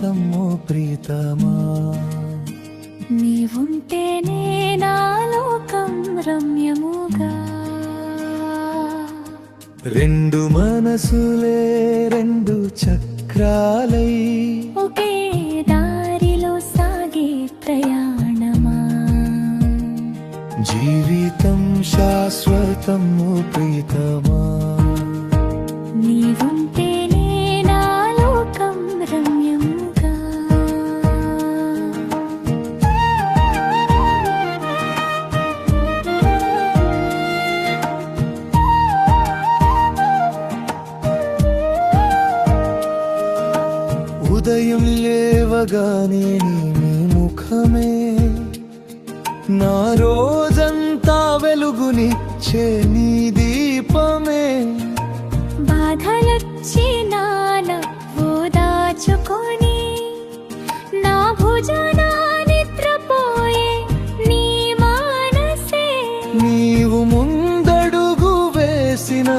శాశ్వతం ఓ ప్రియతమా. నీవుంటేనే నా లోకం రమ్యముగా. రెండు మనసులే రెండు చక్రాలై ఒకే దారిలో సాగే ప్రయాణమా. జీవితం శాశ్వతం ఓ ప్రియతమా. నీవుంటేనే నా లోకం రమ్యముగా. ఉదయం లేవగానే నీ ముఖమే నా రోజంతా వెలుగునిచ్చే నీ దీపమే. బాధలొచ్చినా ఓదాచుకొని నా భుజాన నిద్రపోయే నీ మానసే. నీవు ముందడుగు వేసిన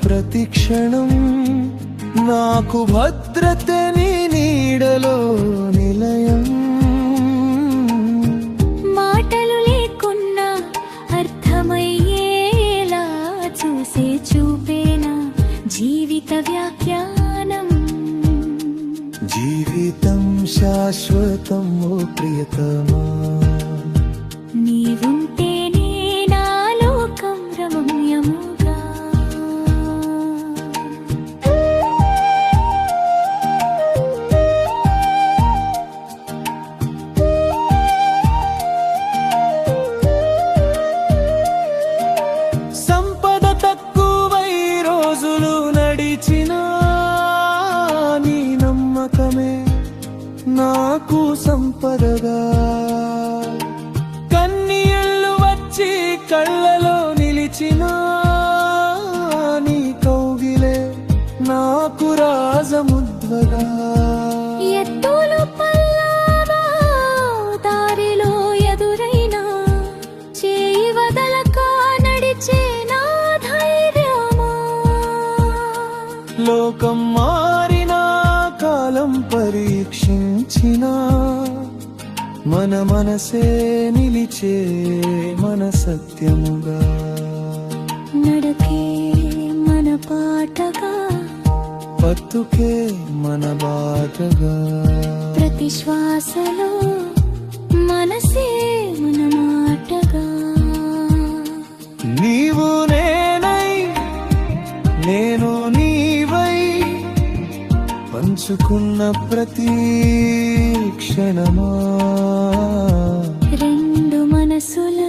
ప్రతి క్షణం నాకు భద్రత నీ నీడలో నిలయం. మాటలు లేకున్నా అర్థమయ్యేలా చూసే చూపేనా జీవిత వ్యాఖ్యానం. జీవితం శాశ్వతం ఓ ప్రియతమా. నీవుంటేనే నా లోకం రమ్యముగా. సంపద తక్కువై రోజులు నడిచినా నీ నమ్మకమే నాకు సంపదగా. కన్నీళ్ళు వచ్చి కళ్ళలో నిలిచినా నీ కౌగిలే నాకు రాజముద్వగా. ఎత్తులు పల్లావా దారిలో ఎదురైనా చేయి వదలక నడిచే నా ధైర్యమా. లోకం మారినా కాలం పరీక్షించినా మన మనసే నిలిచే మన సత్యముగా. నడకే మన పాటగా బతుకే మన బాటగా. ప్రతి శ్వాసలో మనసే మన మాటగా. నీవు నేనై నేను నీవై పంచుకున్న ప్రతి క్షణమా. రెండు మనసుల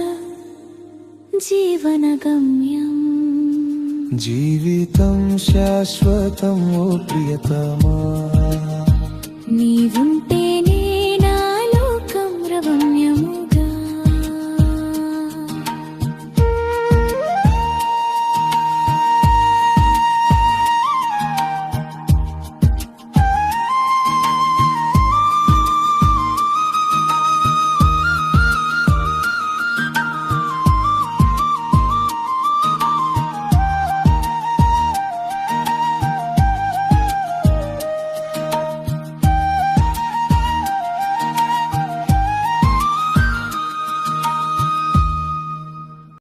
జీవన గమ్యం. జీవితం శాశ్వతం ఓ ప్రియతమా. నీవుంటేనే